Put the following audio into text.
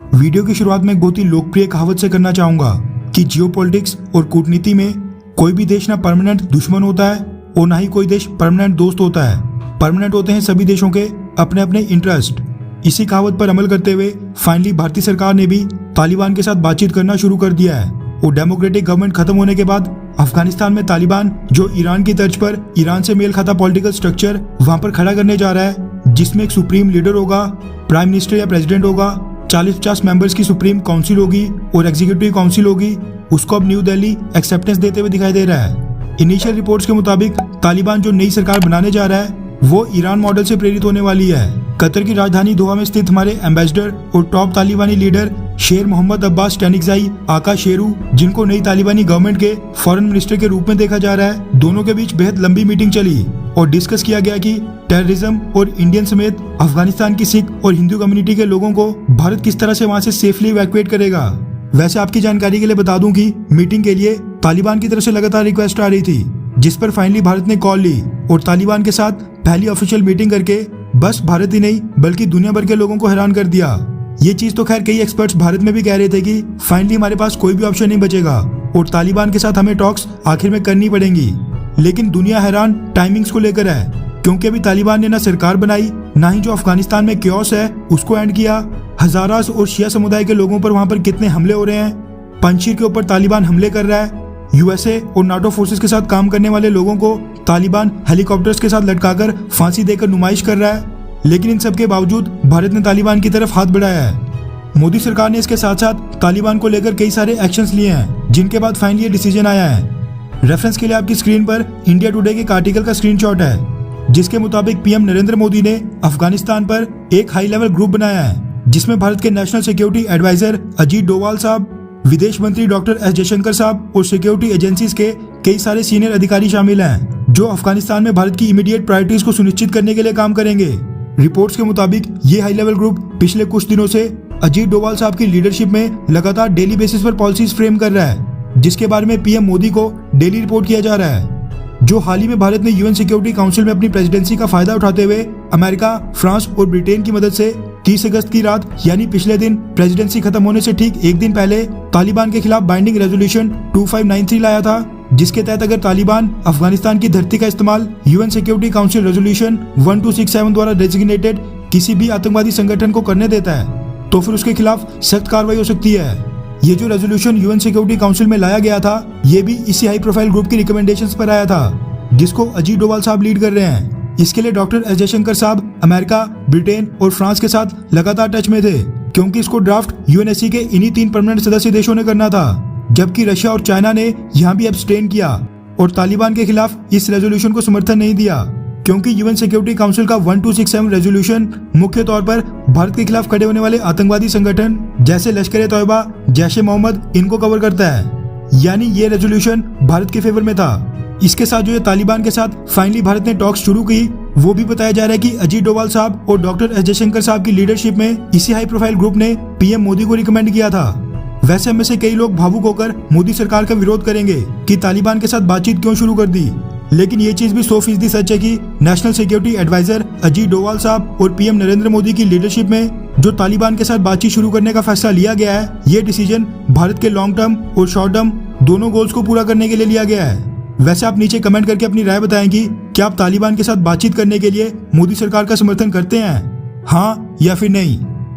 Video की शुरुआत में एक बहुत ही लोकप्रिय कहावत से करना चाहूंगा कि जियोपॉलिटिक्स और कूटनीति में कोई भी देश ना परमानेंट दुश्मन होता है और ना ही कोई देश परमानेंट दोस्त होता है। परमानेंट होते हैं सभी देशों के अपने अपने इंटरेस्ट। इसी कहावत पर अमल करते हुए फाइनली भारतीय सरकार ने भी तालिबान के साथ बातचीत करना शुरू कर दिया है। और डेमोक्रेटिक गवर्नमेंट खत्म होने के बाद अफगानिस्तान में तालिबान जो ईरान की तर्ज पर ईरान से मेल खाता पॉलिटिकल स्ट्रक्चर वहां पर खड़ा करने जा रहा है, जिसमें एक सुप्रीम लीडर होगा, प्राइम मिनिस्टर या प्रेसिडेंट होगा, 40-50 मेंबर्स की सुप्रीम काउंसिल होगी और एग्जीक्यूटिव काउंसिल होगी। उसको अब न्यू दिल्ली एक्सेप्टेंस देते हुए दिखाई दे रहा है। इनिशियल रिपोर्ट्स के मुताबिक तालिबान जो नई सरकार बनाने जा रहा है वो ईरान मॉडल से प्रेरित होने वाली है। कतर की राजधानी दोहा में स्थित हमारे एम्बेसडर और टॉप तालिबानी लीडर शेर मोहम्मद अब्बास टैनिकजाई आका शेरू, जिनको नई तालिबानी गवर्नमेंट के फॉरेन मिनिस्टर के रूप में देखा जा रहा है, दोनों के बीच बेहद लंबी मीटिंग चली और डिस्कस किया गया कि टेररिज्म और इंडियन समेत अफगानिस्तान की सिख और हिंदू कम्युनिटी के लोगों को भारत किस तरह से वहां से सेफली इवैक्यूएट करेगा। वैसे आपकी जानकारी के लिए बता दूं कि मीटिंग के लिए तालिबान की तरफ से लगातार रिक्वेस्ट आ रही थी, जिस पर फाइनली भारत ने कॉल ली और तालिबान के साथ पहली ऑफिशियल मीटिंग करके बस भारत ही नहीं बल्कि दुनिया भर के लोगों को हैरान कर दिया। ये चीज तो खैर कई एक्सपर्ट्स भारत में भी कह रहे थे कि फाइनली हमारे पास कोई भी ऑप्शन नहीं बचेगा और तालिबान के साथ हमें टॉक्स आखिर में करनी पड़ेंगी। लेकिन दुनिया हैरान टाइमिंग्स को लेकर है, क्योंकि अभी तालिबान ने ना सरकार बनाई, ना ही जो अफगानिस्तान में क्योस है उसको एंड किया। हजारास और शिया समुदाय के लोगों पर वहां पर कितने हमले हो रहे हैं। पंजशीर के ऊपर तालिबान हमले कर रहा है। यूएसए और नाटो फोर्सेस के साथ काम करने वाले लोगों को तालिबान हेलीकॉप्टर्स के साथ लटकाकर फांसी देकर नुमाइश कर रहा है। लेकिन इन सब के बावजूद भारत ने तालिबान की तरफ हाथ बढ़ाया है। मोदी सरकार ने इसके साथ साथ तालिबान को लेकर कई सारे एक्शंस लिए हैं, जिनके बाद फाइनली ये डिसीजन आया है। रेफरेंस के लिए आपकी स्क्रीन पर इंडिया टुडे के एक आर्टिकल का स्क्रीनशॉट है, जिसके मुताबिक पीएम नरेंद्र मोदी ने अफगानिस्तान पर एक हाई लेवल ग्रुप बनाया है, जिसमें भारत के national security adviser Ajit Doval साहब, विदेश मंत्री डॉक्टर एस जयशंकर साहब और सिक्योरिटी एजेंसीज के कई सारे सीनियर अधिकारी शामिल हैं, जो अफगानिस्तान में भारत की इमीडिएट प्रायोरिटीज को सुनिश्चित करने के लिए काम करेंगे। रिपोर्ट्स के मुताबिक ये हाई लेवल ग्रुप पिछले कुछ दिनों से अजीत डोवाल साहब की लीडरशिप में लगातार डेली बेसिस पर पॉलिसीज फ्रेम कर रहा है, जिसके बारे में पीएम मोदी को डेली रिपोर्ट किया जा रहा है। जो हाल ही में भारत ने यूएन सिक्योरिटी काउंसिल में अपनी प्रेसिडेंसी का फायदा उठाते हुए अमेरिका, फ्रांस और ब्रिटेन की मदद से 30 अगस्त की रात यानी पिछले दिन प्रेसिडेंसी खत्म होने से ठीक एक दिन पहले तालिबान के खिलाफ बाइंडिंग रेजोल्यूशन 2593 लाया था, जिसके तहत अगर तालिबान अफगानिस्तान की धरती का इस्तेमाल यूएन सिक्योरिटी काउंसिल रेजोल्यूशन 1267 द्वारा डेजिग्नेटेड किसी भी आतंकवादी संगठन को करने देता है तो फिर उसके खिलाफ सख्त कार्रवाई हो सकती है। ये जो रेजोल्यूशन यूएन सिक्योरिटी काउंसिल में लाया गया था, ये भी इसी हाई प्रोफाइल ग्रुप की रिकमेंडेशंस पर आया था, जिसको अजीत डोवाल साहब लीड कर रहे हैं। इसके लिए डॉक्टर एस जयशंकर साहब अमेरिका, ब्रिटेन और फ्रांस के साथ लगातार टच में थे, क्योंकि इसको ड्राफ्ट यूएनएससी के इन्हीं 3 परमानेंट सदस्य देशों ने करना था, जबकि रशिया और चाइना ने यहाँ भी एब्सटेन किया और तालिबान के खिलाफ इस रेजोल्यूशन को समर्थन नहीं दिया, क्योंकि यूएन सिक्योरिटी काउंसिल का 1267 रेजोल्यूशन मुख्य तौर पर भारत के खिलाफ खड़े होने वाले आतंकवादी संगठन जैसे लश्कर ए तौयबा, जैश ए मोहम्मद इनको कवर करता है। यानी ये रेजोल्यूशन भारत के फेवर में था। इसके साथ जो ये तालिबान के साथ फाइनली भारत ने टॉक्स शुरू की, वो भी बताया जा रहा है कि अजीत डोवाल साहब और डॉक्टर एस जयशंकर साहब की लीडरशिप में इसी हाई प्रोफाइल ग्रुप ने पीएम मोदी को रिकमेंड किया था। वैसे में से कई लोग भावुक होकर मोदी सरकार का विरोध करेंगे कि तालिबान के साथ बातचीत क्यों शुरू कर दी, लेकिन ये चीज भी 100% सच है कि national security adviser Ajit Doval साहब और पीएम नरेंद्र मोदी की लीडरशिप में जो तालिबान के साथ बातचीत शुरू करने का फैसला लिया गया है, ये डिसीजन भारत के लॉन्ग टर्म और शॉर्ट टर्म दोनों गोल्स को पूरा करने के लिए लिया गया है। वैसे आप नीचे कमेंट करके अपनी राय बताएं कि क्या आप तालिबान के साथ बातचीत करने के लिए मोदी सरकार का समर्थन करते हैं, हाँ या फिर नहीं।